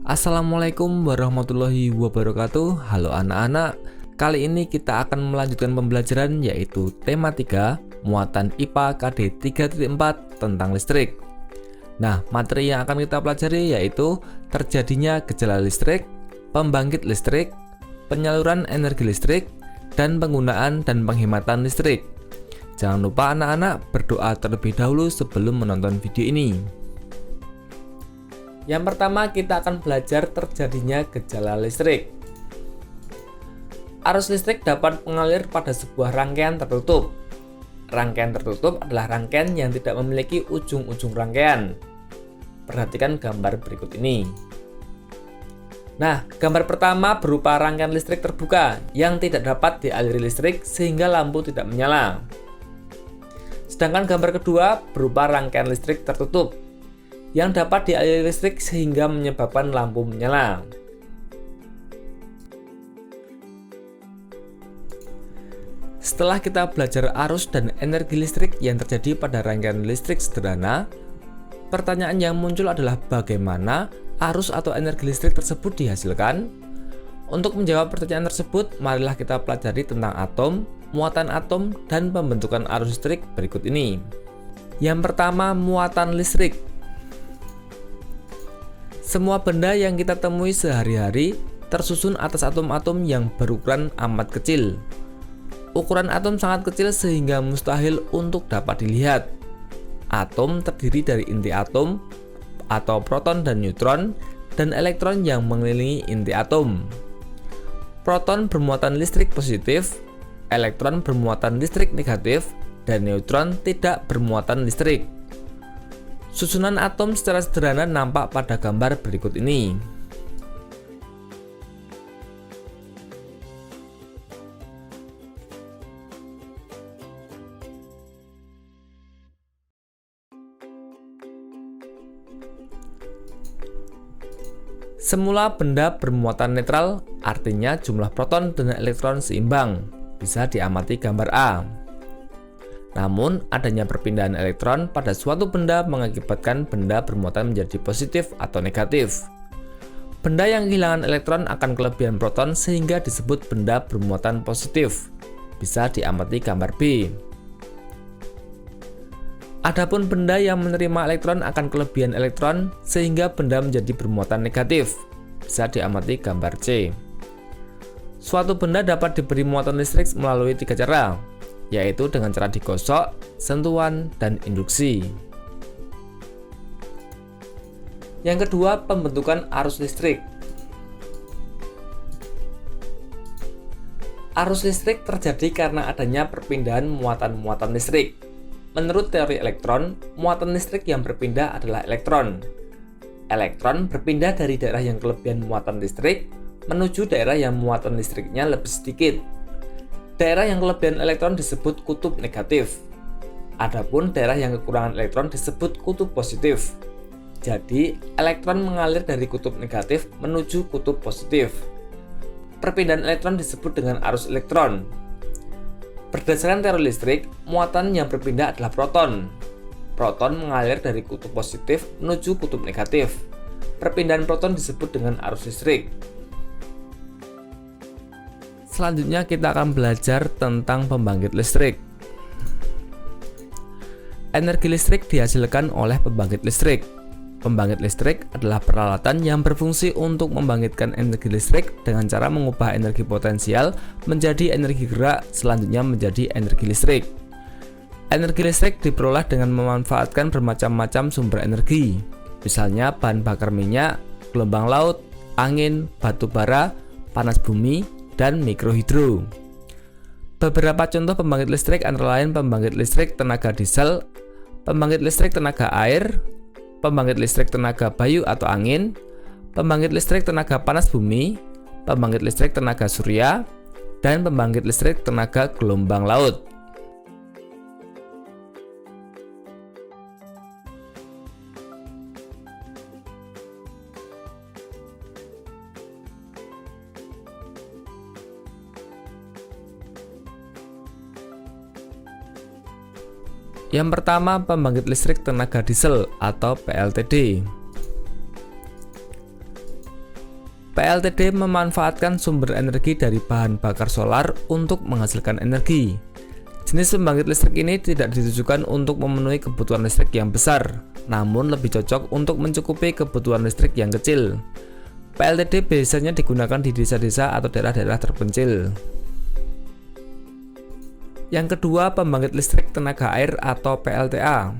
Assalamualaikum warahmatullahi wabarakatuh. Halo anak-anak, kali ini kita akan melanjutkan pembelajaran yaitu tema 3 muatan IPA KD 3.4 tentang listrik. Nah, materi yang akan kita pelajari yaitu terjadinya gejala listrik, pembangkit listrik, penyaluran energi listrik, dan penggunaan dan penghematan listrik. Jangan lupa anak-anak berdoa terlebih dahulu sebelum menonton video ini. Yang pertama, kita akan belajar terjadinya gejala listrik. Arus listrik dapat mengalir pada sebuah rangkaian tertutup. Rangkaian tertutup adalah rangkaian yang tidak memiliki ujung-ujung rangkaian. Perhatikan gambar berikut ini. Nah, gambar pertama berupa rangkaian listrik terbuka yang tidak dapat dialiri listrik sehingga lampu tidak menyala. Sedangkan gambar kedua berupa rangkaian listrik tertutup yang dapat dialiri listrik sehingga menyebabkan lampu menyala. Setelah kita belajar arus dan energi listrik yang terjadi pada rangkaian listrik sederhana, pertanyaan yang muncul adalah bagaimana arus atau energi listrik tersebut dihasilkan? Untuk menjawab pertanyaan tersebut, marilah kita pelajari tentang atom, muatan atom, dan pembentukan arus listrik berikut ini. Yang pertama, muatan listrik. Semua benda yang kita temui sehari-hari tersusun atas atom-atom yang berukuran amat kecil. Ukuran atom sangat kecil sehingga mustahil untuk dapat dilihat. Atom terdiri dari inti atom atau proton dan neutron dan elektron yang mengelilingi inti atom. Proton bermuatan listrik positif, elektron bermuatan listrik negatif, dan neutron tidak bermuatan listrik. Susunan atom secara sederhana nampak pada gambar berikut ini. Semula benda bermuatan netral, artinya jumlah proton dan elektron seimbang. Bisa diamati gambar A. Namun, adanya perpindahan elektron pada suatu benda mengakibatkan benda bermuatan menjadi positif atau negatif. Benda yang kehilangan elektron akan kelebihan proton sehingga disebut benda bermuatan positif. Bisa diamati gambar B. Adapun benda yang menerima elektron akan kelebihan elektron sehingga benda menjadi bermuatan negatif. Bisa diamati gambar C. Suatu benda dapat diberi muatan listrik melalui 3 cara, yaitu dengan cara digosok, sentuhan, dan induksi. Yang kedua, pembentukan arus listrik. Arus listrik terjadi karena adanya perpindahan muatan-muatan listrik. Menurut teori elektron, muatan listrik yang berpindah adalah elektron. Elektron berpindah dari daerah yang kelebihan muatan listrik menuju daerah yang muatan listriknya lebih sedikit. Daerah yang kelebihan elektron disebut kutub negatif. Adapun daerah yang kekurangan elektron disebut kutub positif. Jadi, elektron mengalir dari kutub negatif menuju kutub positif. Perpindahan elektron disebut dengan arus elektron. Berdasarkan teori listrik, muatan yang berpindah adalah proton. Proton mengalir dari kutub positif menuju kutub negatif. Perpindahan proton disebut dengan arus listrik. Selanjutnya kita akan belajar tentang pembangkit listrik. Energi listrik dihasilkan oleh pembangkit listrik. Pembangkit listrik adalah peralatan yang berfungsi untuk membangkitkan energi listrik dengan cara mengubah energi potensial menjadi energi gerak, selanjutnya menjadi energi listrik. Energi listrik diperoleh dengan memanfaatkan bermacam-macam sumber energi, misalnya bahan bakar minyak, gelombang laut, angin, batu bara, panas bumi, dan mikrohidro. Beberapa contoh pembangkit listrik antara lain pembangkit listrik tenaga diesel, pembangkit listrik tenaga air, pembangkit listrik tenaga bayu atau angin, pembangkit listrik tenaga panas bumi, pembangkit listrik tenaga surya, dan pembangkit listrik tenaga gelombang laut. Yang pertama, pembangkit listrik tenaga diesel atau PLTD. PLTD memanfaatkan sumber energi dari bahan bakar solar untuk menghasilkan energi. Jenis pembangkit listrik ini tidak ditujukan untuk memenuhi kebutuhan listrik yang besar, namun lebih cocok untuk mencukupi kebutuhan listrik yang kecil. PLTD biasanya digunakan di desa-desa atau daerah-daerah terpencil. Yang kedua, pembangkit listrik tenaga air atau PLTA.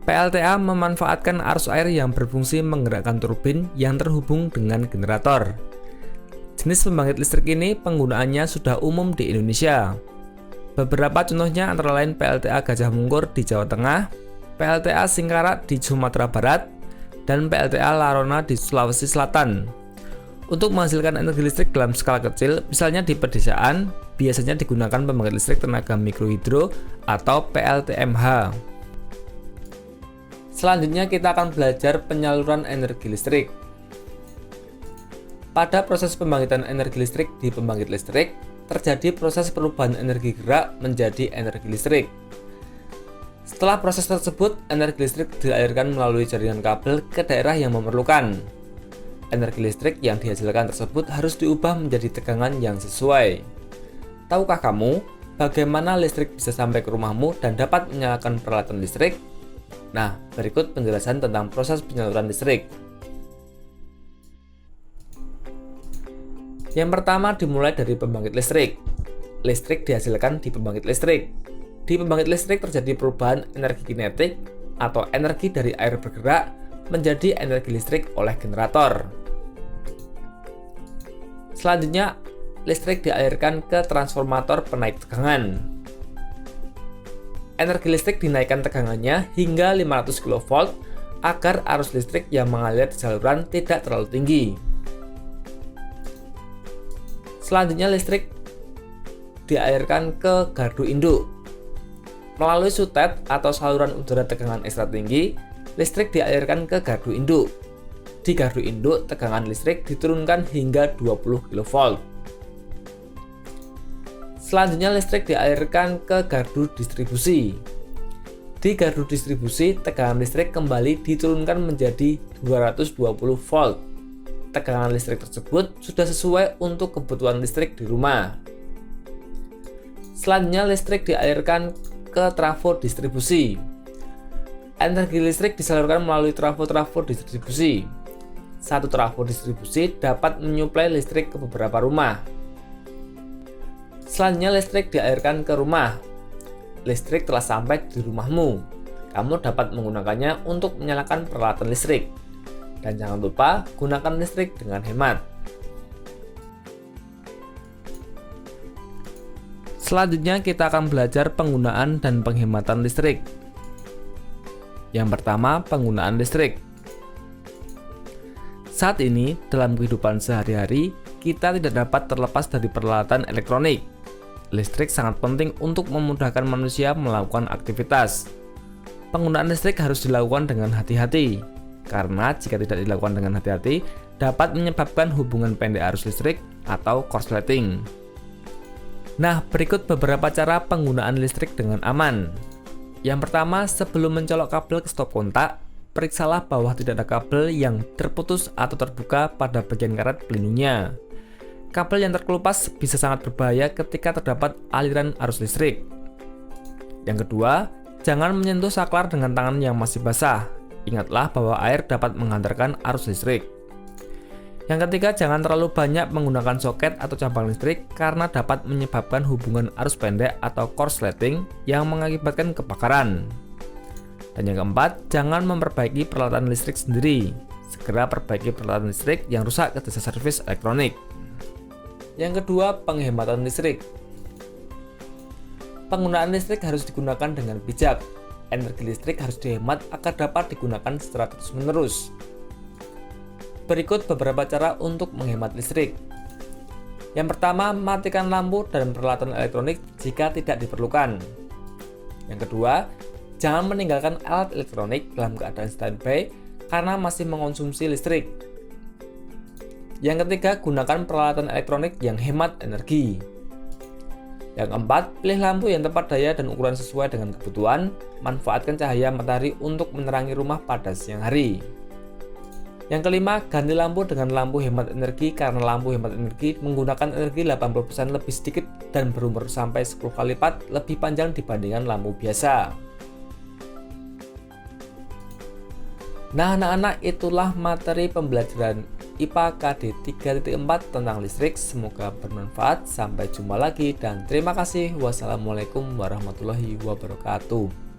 PLTA memanfaatkan arus air yang berfungsi menggerakkan turbin yang terhubung dengan generator. Jenis pembangkit listrik ini penggunaannya sudah umum di Indonesia. Beberapa contohnya antara lain PLTA Gajah Mungkur di Jawa Tengah, PLTA Singkarak di Sumatera Barat, dan PLTA Larona di Sulawesi Selatan. Untuk menghasilkan energi listrik dalam skala kecil, misalnya di pedesaan, biasanya digunakan pembangkit listrik tenaga mikrohidro atau PLTMH. Selanjutnya kita akan belajar penyaluran energi listrik. Pada proses pembangkitan energi listrik di pembangkit listrik, terjadi proses perubahan energi gerak menjadi energi listrik. Setelah proses tersebut, energi listrik dialirkan melalui jaringan kabel ke daerah yang memerlukan. Energi listrik yang dihasilkan tersebut harus diubah menjadi tegangan yang sesuai. Tahukah kamu bagaimana listrik bisa sampai ke rumahmu dan dapat menyalakan peralatan listrik? Nah, berikut penjelasan tentang proses penyaluran listrik. Yang pertama dimulai dari pembangkit listrik. Listrik dihasilkan di pembangkit listrik. Di pembangkit listrik terjadi perubahan energi kinetik atau energi dari air bergerak menjadi energi listrik oleh generator. Selanjutnya, listrik dialirkan ke transformator penaik tegangan. Energi listrik dinaikkan tegangannya hingga 500 kV agar arus listrik yang mengalir di saluran tidak terlalu tinggi. Selanjutnya, listrik dialirkan ke gardu induk. Melalui sutet atau saluran udara tegangan ekstra tinggi, listrik dialirkan ke gardu induk. Di gardu induk, tegangan listrik diturunkan hingga 20 kV. Selanjutnya, listrik dialirkan ke gardu distribusi. Di gardu distribusi, tegangan listrik kembali diturunkan menjadi 220 volt. Tegangan listrik tersebut sudah sesuai untuk kebutuhan listrik di rumah. Selanjutnya, listrik dialirkan ke trafo distribusi. Energi listrik disalurkan melalui trafo-trafo distribusi. Satu trafo distribusi dapat menyuplai listrik ke beberapa rumah. Selanjutnya, listrik dialirkan ke rumah. Listrik telah sampai di rumahmu. Kamu dapat menggunakannya untuk menyalakan peralatan listrik. Dan jangan lupa gunakan listrik dengan hemat. Selanjutnya kita akan belajar penggunaan dan penghematan listrik. Yang pertama, penggunaan listrik. Saat ini, dalam kehidupan sehari-hari, kita tidak dapat terlepas dari peralatan elektronik. Listrik sangat penting untuk memudahkan manusia melakukan aktivitas. Penggunaan listrik harus dilakukan dengan hati-hati, karena jika tidak dilakukan dengan hati-hati, dapat menyebabkan hubungan pendek arus listrik atau korsleting. Nah, berikut beberapa cara penggunaan listrik dengan aman. Yang pertama, sebelum mencolok kabel ke stop kontak, periksalah bahwa tidak ada kabel yang terputus atau terbuka pada bagian karet pelindungnya. Kabel yang terkelupas bisa sangat berbahaya ketika terdapat aliran arus listrik. Yang kedua, jangan menyentuh saklar dengan tangan yang masih basah. Ingatlah bahwa air dapat menghantarkan arus listrik. Yang ketiga, jangan terlalu banyak menggunakan soket atau cabang listrik karena dapat menyebabkan hubungan arus pendek atau korsleting yang mengakibatkan kebakaran. Dan yang keempat, jangan memperbaiki peralatan listrik sendiri. Segera perbaiki peralatan listrik yang rusak ke jasa servis elektronik. Yang kedua, penghematan listrik. Penggunaan listrik harus digunakan dengan bijak. Energi listrik harus dihemat agar dapat digunakan secara terus-menerus. Berikut beberapa cara untuk menghemat listrik. Yang pertama, matikan lampu dan peralatan elektronik jika tidak diperlukan. Yang kedua, jangan meninggalkan alat elektronik dalam keadaan standby karena masih mengonsumsi listrik. Yang ketiga, gunakan peralatan elektronik yang hemat energi. Yang keempat, pilih lampu yang tepat daya dan ukuran sesuai dengan kebutuhan. Manfaatkan cahaya matahari untuk menerangi rumah pada siang hari. Yang kelima, ganti lampu dengan lampu hemat energi karena lampu hemat energi menggunakan energi 80% lebih sedikit dan berumur sampai 10 kali lipat lebih panjang dibandingkan lampu biasa. Nah anak-anak, itulah materi pembelajaran IPA KD 3.4 tentang listrik. Semoga bermanfaat. Sampai jumpa lagi dan terima kasih. Wassalamualaikum warahmatullahi wabarakatuh.